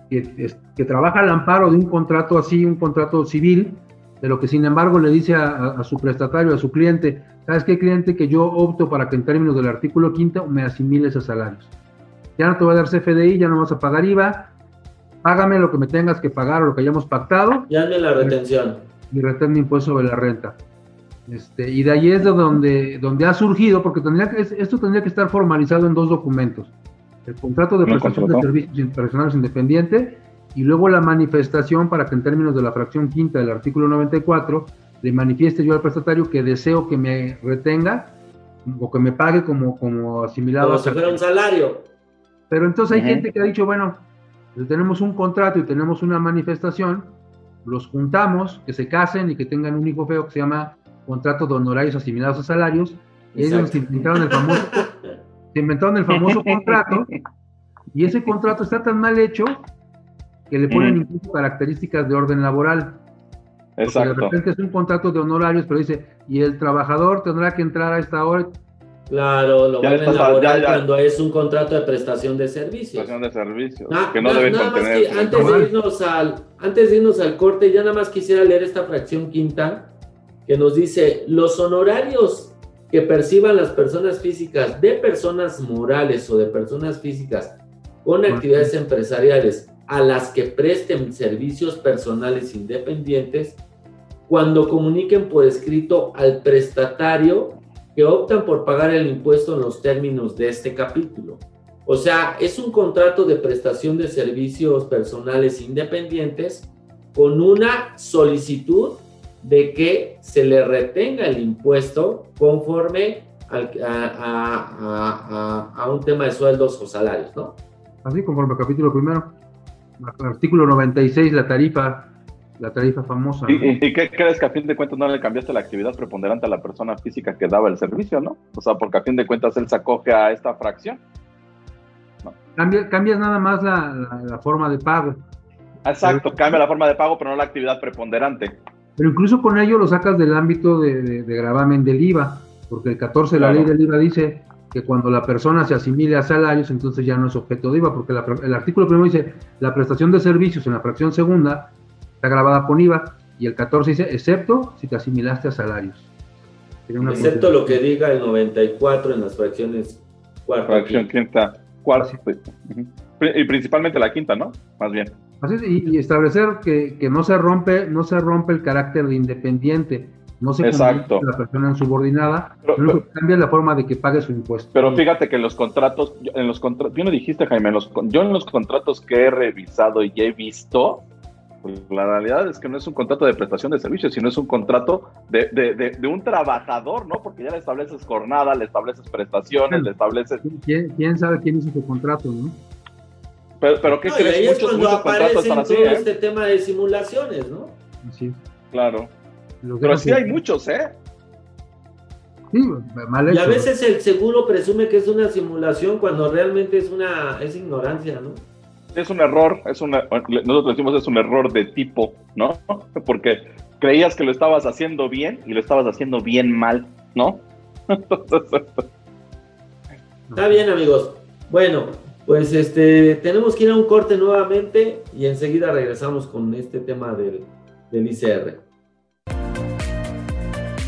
que trabaja al amparo de un contrato así, un contrato civil, pero que sin embargo le dice a su prestatario, a su cliente, ¿sabes qué, cliente? Que yo opto para que en términos del artículo quinto me asimiles a salarios. Ya no te voy a dar CFDI, ya no vas a pagar IVA, págame lo que me tengas que pagar o lo que hayamos pactado. Ya hazme la retención. Y retén mi impuesto sobre la renta. Y de ahí es de donde ha surgido, porque esto tendría que estar formalizado en dos documentos: el contrato de prestación de servicios personales independiente y luego la manifestación para que en términos de la fracción quinta del artículo 94 le manifieste yo al prestatario que deseo que me retenga o que me pague como asimilado. Como si fuera un salario. Pero entonces hay gente que ha dicho, bueno, si tenemos un contrato y tenemos una manifestación, los juntamos, que se casen y que tengan un hijo feo que se llama contrato de honorarios asimilados a salarios, y ellos inventaron el famoso contrato, y ese contrato está tan mal hecho que le ponen incluso características de orden laboral. Exacto. De repente es un contrato de honorarios, pero dice, y el trabajador tendrá que entrar a esta hora. Claro, lo vuelven laboral cuando es un contrato de prestación de servicios. Prestación de servicios, que no deben contener. Antes de irnos al corte, ya nada más quisiera leer esta fracción quinta, que nos dice, los honorarios que perciban las personas físicas de personas morales o de personas físicas con actividades empresariales a las que presten servicios personales independientes, cuando comuniquen por escrito al prestatario que optan por pagar el impuesto en los términos de este capítulo. O sea, es un contrato de prestación de servicios personales independientes con una solicitud de que se le retenga el impuesto conforme a un tema de sueldos o salarios, ¿no? Así, conforme al capítulo primero, artículo 96, la tarifa famosa. ¿Y qué crees? Que a fin de cuentas no le cambiaste la actividad preponderante a la persona física que daba el servicio, ¿no? O sea, porque a fin de cuentas él se acoge a esta fracción, ¿no? Cambias nada más la forma de pago. Exacto, cambia la forma de pago, pero no la actividad preponderante. Pero incluso con ello lo sacas del ámbito de gravamen del IVA, porque el 14 de la ley del IVA dice que cuando la persona se asimile a salarios, entonces ya no es objeto de IVA, porque el artículo primero dice, la prestación de servicios en la fracción segunda está grabada con IVA, y el 14 dice, excepto si te asimilaste a salarios. Excepto lo que diga el 94 en las fracciones cuarta. Fracción quinta, cuarta. Y principalmente la quinta, ¿no? Más bien. Así es, y establecer que no se rompe el carácter de independiente, no se convierte la persona en subordinada, pero cambia la forma de que pague su impuesto. Pero fíjate que en los contratos, bien lo dijiste, Jaime, yo en los contratos que he revisado y he visto, pues la realidad es que no es un contrato de prestación de servicios, sino es un contrato de un trabajador, ¿no? Porque ya le estableces jornada, le estableces prestaciones, le estableces... ¿Quién sabe quién hizo tu contrato, no? Pero ¿qué crees? Y ahí es cuando aparecen así, todo este tema de simulaciones, ¿no? Sí. Claro. Pero sí hay muchos, ¿eh? Sí, mal hecho. Y a veces el seguro presume que es una simulación cuando realmente es ignorancia, ¿no? Es un error, nosotros decimos es un error de tipo, ¿no? Porque creías que lo estabas haciendo bien y lo estabas haciendo bien mal, ¿no? Está bien, amigos. Bueno, pues tenemos que ir a un corte nuevamente y enseguida regresamos con este tema del ICR.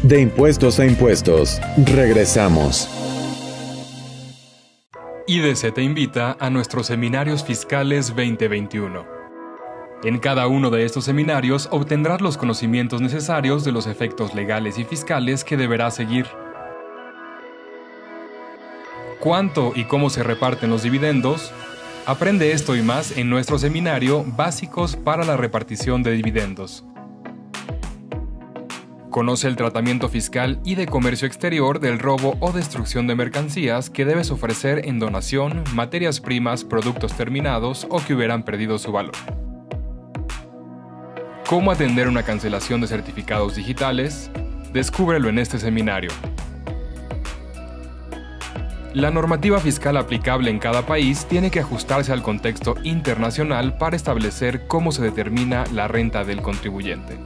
De impuestos a impuestos. Regresamos. IDC te invita a nuestros seminarios fiscales 2021. En cada uno de estos seminarios obtendrás los conocimientos necesarios de los efectos legales y fiscales que deberás seguir. ¿Cuánto y cómo se reparten los dividendos? Aprende esto y más en nuestro seminario Básicos para la repartición de dividendos. Conoce el tratamiento fiscal y de comercio exterior del robo o destrucción de mercancías que debes ofrecer en donación, materias primas, productos terminados o que hubieran perdido su valor. ¿Cómo atender una cancelación de certificados digitales? Descúbrelo en este seminario. La normativa fiscal aplicable en cada país tiene que ajustarse al contexto internacional para establecer cómo se determina la renta del contribuyente.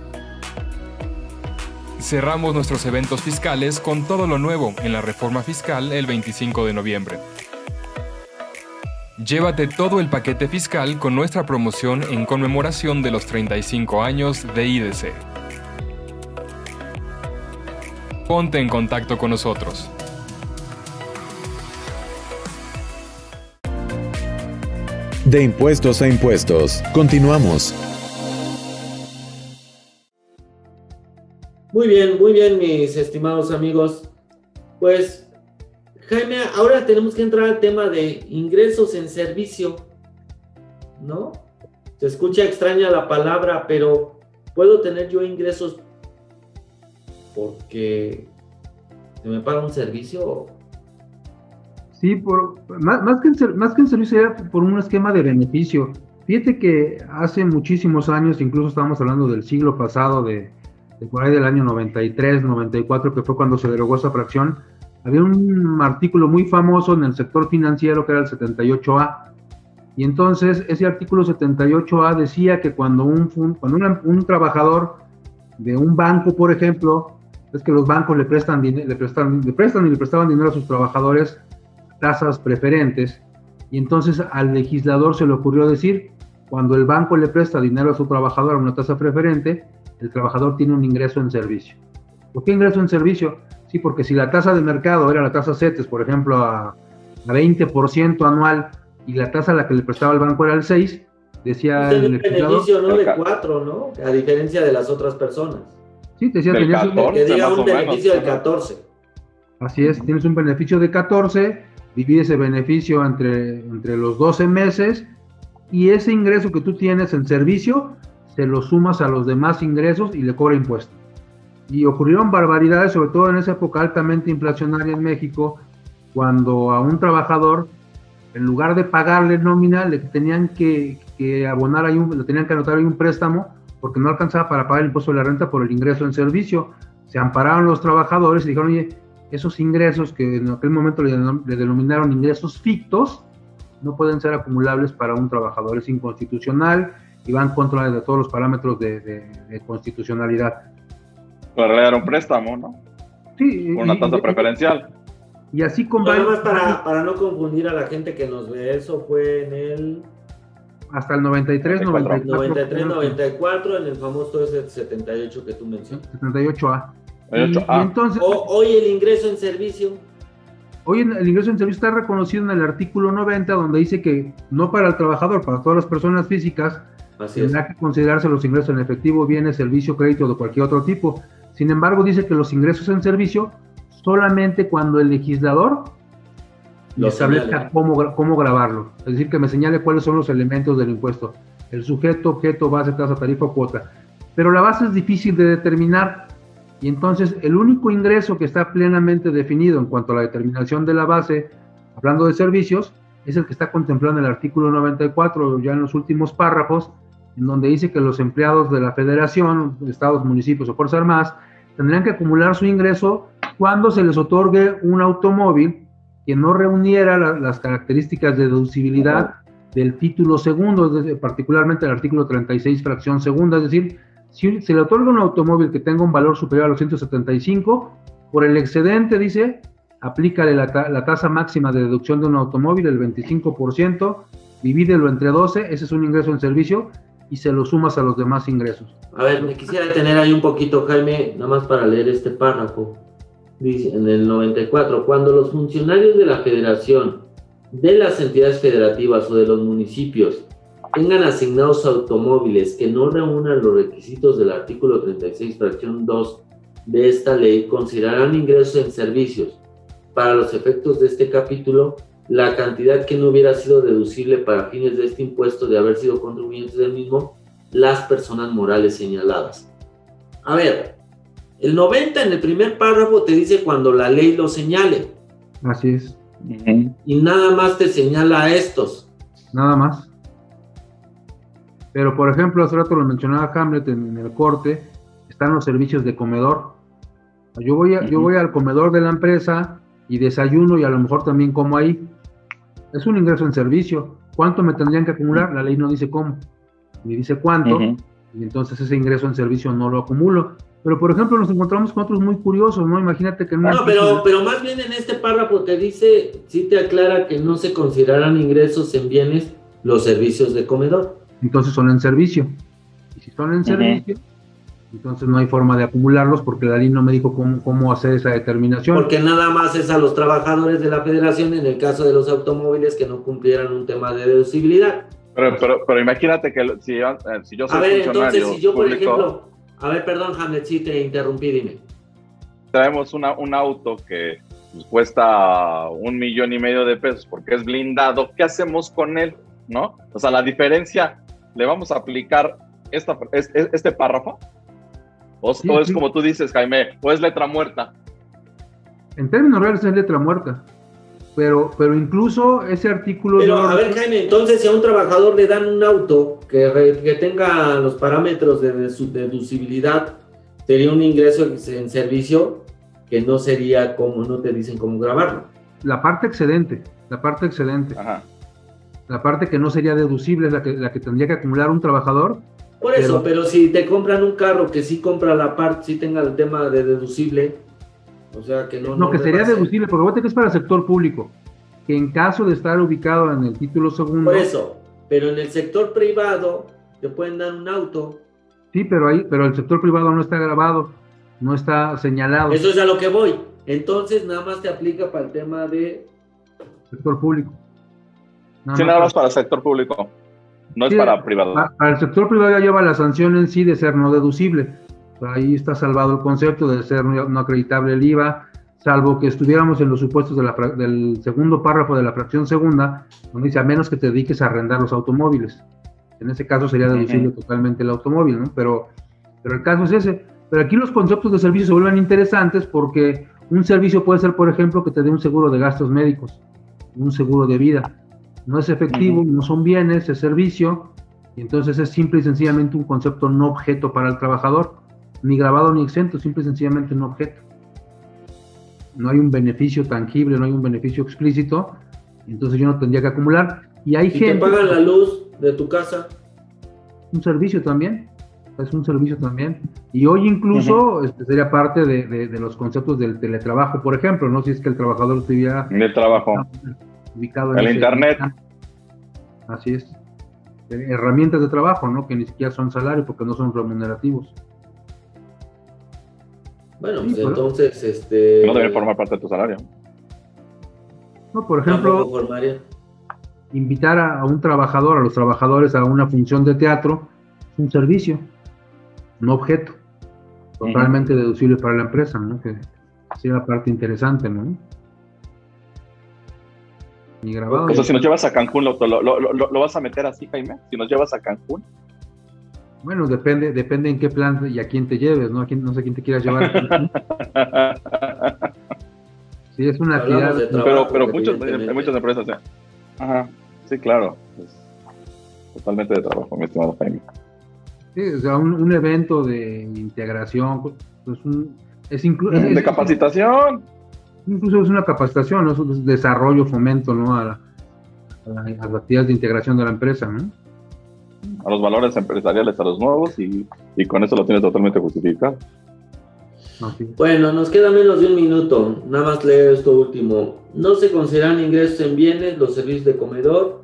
Cerramos nuestros eventos fiscales con todo lo nuevo en la reforma fiscal el 25 de noviembre. Llévate todo el paquete fiscal con nuestra promoción en conmemoración de los 35 años de IDC. Ponte en contacto con nosotros. De impuestos a impuestos. Continuamos. Muy bien, mis estimados amigos. Pues, Jaime, ahora tenemos que entrar al tema de ingresos en servicio, ¿no? Se escucha extraña la palabra, pero ¿puedo tener yo ingresos porque se me paga un servicio? Sí, más que en servicio, era por un esquema de beneficio. Fíjate que hace muchísimos años, incluso estábamos hablando del siglo pasado, de por ahí del año 93, 94, que fue cuando se derogó esa fracción, había un artículo muy famoso en el sector financiero que era el 78A. Y entonces ese artículo 78A decía que cuando un trabajador de un banco, por ejemplo, es que los bancos le prestan y le prestaban dinero a sus trabajadores a tasas preferentes, y entonces al legislador se le ocurrió decir, cuando el banco le presta dinero a su trabajador a una tasa preferente, el trabajador tiene un ingreso en servicio. ¿Por qué ingreso en servicio? Sí, porque si la tasa de mercado era la tasa CETES, por ejemplo, a 20% anual, y la tasa a la que le prestaba el banco era el 6%, decía el legislador... beneficio, ¿no? De 4, ¿no? A diferencia de las otras personas. Sí, te decía... Que diga un beneficio del 14. Así es, tienes un beneficio de 14, divide ese beneficio entre los 12 meses, y ese ingreso que tú tienes en servicio se lo sumas a los demás ingresos y le cobra impuesto. Y ocurrieron barbaridades, sobre todo en esa época altamente inflacionaria en México, cuando a un trabajador, en lugar de pagarle nómina, le tenían que abonar le tenían que anotar ahí un préstamo, porque no alcanzaba para pagar el impuesto de la renta por el ingreso en servicio. Se ampararon los trabajadores y dijeron, oye, esos ingresos que en aquel momento le denominaron ingresos fictos, no pueden ser acumulables para un trabajador, es inconstitucional y va en contra de todos los parámetros de constitucionalidad. Para regalar un préstamo, ¿no? Sí. Una tasa preferencial. Y así con Nada más para no confundir a la gente que nos ve, eso fue en el... Hasta el 93, 94, en el famoso ese 78 que tú mencionas. 78A. Y entonces, hoy el ingreso en servicio. Hoy el ingreso en servicio está reconocido en el artículo 90, donde dice que no para el trabajador, para todas las personas físicas, tendrá que considerarse los ingresos en efectivo, bienes, servicio, crédito de cualquier otro tipo. Sin embargo, dice que los ingresos en servicio solamente cuando el legislador establezca cómo grabarlo. Es decir, que me señale cuáles son los elementos del impuesto. El sujeto, objeto, base, tasa, tarifa, cuota. Pero la base es difícil de determinar. Y entonces el único ingreso que está plenamente definido en cuanto a la determinación de la base, hablando de servicios, es el que está contemplado en el artículo 94, ya en los últimos párrafos, en donde dice que los empleados de la Federación, estados, municipios o Fuerzas Armadas, tendrían que acumular su ingreso cuando se les otorgue un automóvil que no reuniera las características de deducibilidad del título segundo, particularmente el artículo 36, fracción segunda, es decir, si se le otorga un automóvil que tenga un valor superior a los 175, por el excedente, dice, aplícale la tasa máxima de deducción de un automóvil, el 25%, divídelo entre 12, ese es un ingreso en servicio, y se lo sumas a los demás ingresos. A ver, me quisiera detener ahí un poquito, Jaime, nada más para leer este párrafo. Dice en el 94, cuando los funcionarios de la federación, de las entidades federativas o de los municipios tengan asignados automóviles que no reúnan los requisitos del artículo 36, fracción 2 de esta ley, considerarán ingresos en servicios. Para los efectos de este capítulo, la cantidad que no hubiera sido deducible para fines de este impuesto de haber sido contribuyentes del mismo, las personas morales señaladas. A ver, el 90 en el primer párrafo te dice cuando la ley lo señale. Así es. Y nada más te señala a estos. Nada más. Pero, por ejemplo, hace rato lo mencionaba Hamlet en el corte, están los servicios de comedor. Yo voy al comedor de la empresa y desayuno y a lo mejor también como ahí. Es un ingreso en servicio. ¿Cuánto me tendrían que acumular? La ley no dice cómo, ni dice cuánto, y entonces ese ingreso en servicio no lo acumulo. Pero, por ejemplo, nos encontramos con otros muy curiosos, ¿no? Imagínate que... pero más bien en este párrafo te dice, sí te aclara que no se considerarán ingresos en bienes los servicios de comedor. Entonces son en servicio. Y si son en servicio, entonces no hay forma de acumularlos porque la ley no me dijo cómo hacer esa determinación. Porque nada más es a los trabajadores de la federación en el caso de los automóviles que no cumplieran un tema de deducibilidad. Pero imagínate que si yo soy funcionario. A ver, entonces si yo, por ejemplo... A ver, perdón, Hamlet, sí te interrumpí, dime. Traemos un auto que cuesta $1.5 million porque es blindado. ¿Qué hacemos con él? ¿No? O sea, la diferencia, ¿le vamos a aplicar este párrafo? ¿O es como tú dices, Jaime, o es letra muerta? En términos reales es letra muerta. Pero incluso ese artículo... Pero, a ver, Jaime, entonces si a un trabajador le dan un auto que tenga los parámetros de su deducibilidad, sería un ingreso en servicio que no sería como, no te dicen cómo grabarlo. La parte excedente. Ajá. La parte que no sería deducible es la que tendría que acumular un trabajador. Por eso, pero si te compran un carro que sí compra la parte, sí tenga el tema de deducible... O sea, que no que sería deducible, porque fíjate que es para el sector público, que en caso de estar ubicado en el título segundo... Por eso, pero en el sector privado te pueden dar un auto. Sí, pero el sector privado no está grabado, no está señalado. Eso es a lo que voy. Entonces nada más te aplica para el tema de... Sector público. Nada más para el sector público, no es para privado. Para el sector privado ya lleva la sanción en sí de ser no deducible. Ahí está salvado el concepto de ser no acreditable el IVA, salvo que estuviéramos en los supuestos del segundo párrafo de la fracción segunda, donde dice a menos que te dediques a arrendar los automóviles. En ese caso sería deducible totalmente el automóvil, ¿no? Pero el caso es ese. Pero aquí los conceptos de servicio se vuelven interesantes porque un servicio puede ser, por ejemplo, que te dé un seguro de gastos médicos, un seguro de vida. No es efectivo, no son bienes, es servicio, y entonces es simple y sencillamente un concepto no objeto para el trabajador. Ni grabado ni exento, simple y sencillamente un objeto. No hay un beneficio tangible, no hay un beneficio explícito, entonces yo no tendría que acumular. Y hay gente... ¿Te pagan la luz de tu casa? Un servicio también, es un servicio también. Y hoy incluso sería parte de los conceptos del teletrabajo, por ejemplo, ¿no? Si es que el trabajador estuviera... De trabajo. Ubicado en el internet. Así es. Herramientas de trabajo, ¿no? Que ni siquiera son salario porque no son remunerativos. Bueno, pues entonces, no debe formar parte de tu salario. No, por ejemplo, invitar a un trabajador, a los trabajadores a una función de teatro, es un servicio, un objeto, totalmente deducible para la empresa, ¿no? Que sería la parte interesante, ¿no? Y grabado. O sea, si nos llevas a Cancún, ¿lo vas a meter así, Jaime? Si nos llevas a Cancún. Bueno, depende en qué plan y a quién te lleves, ¿no? No sé quién te quieras llevar. Sí, es una actividad. Pero muchas empresas, ¿eh? Ajá, sí, claro. Es totalmente de trabajo, mi estimado Jaime. Sí, o sea, un evento de integración, pues de capacitación. Incluso es una capacitación, ¿no? Es un desarrollo, fomento, ¿no? A las actividades de integración de la empresa, ¿no? A los valores empresariales, a los nuevos, y con eso lo tienes totalmente justificado. Okay. Bueno, nos queda menos de un minuto, nada más leo esto último. No se consideran ingresos en bienes los servicios de comedor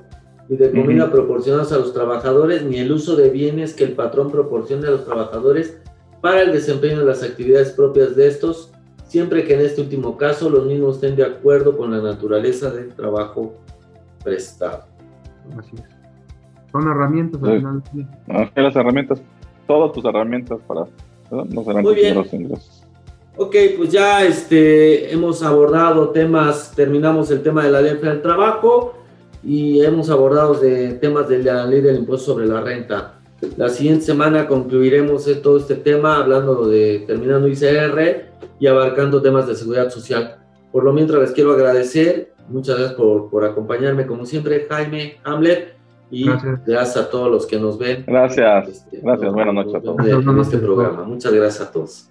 ni de comida proporcionados a los trabajadores, ni el uso de bienes que el patrón proporcione a los trabajadores para el desempeño de las actividades propias de estos, siempre que en este último caso los mismos estén de acuerdo con la naturaleza del trabajo prestado. Así es. Son herramientas al final. Las herramientas, todas tus herramientas para, ¿no? No serán tus primeros ingresos. Ok, pues ya hemos abordado temas, terminamos el tema de la ley del trabajo y hemos abordado temas de la ley del impuesto sobre la renta. La siguiente semana concluiremos todo este tema terminando ICR y abarcando temas de seguridad social. Por lo mientras les quiero agradecer, muchas gracias por acompañarme como siempre, Jaime, Hamlet, y gracias a todos los que nos ven. Gracias, buenas noches a todos. En este programa. Muchas gracias a todos.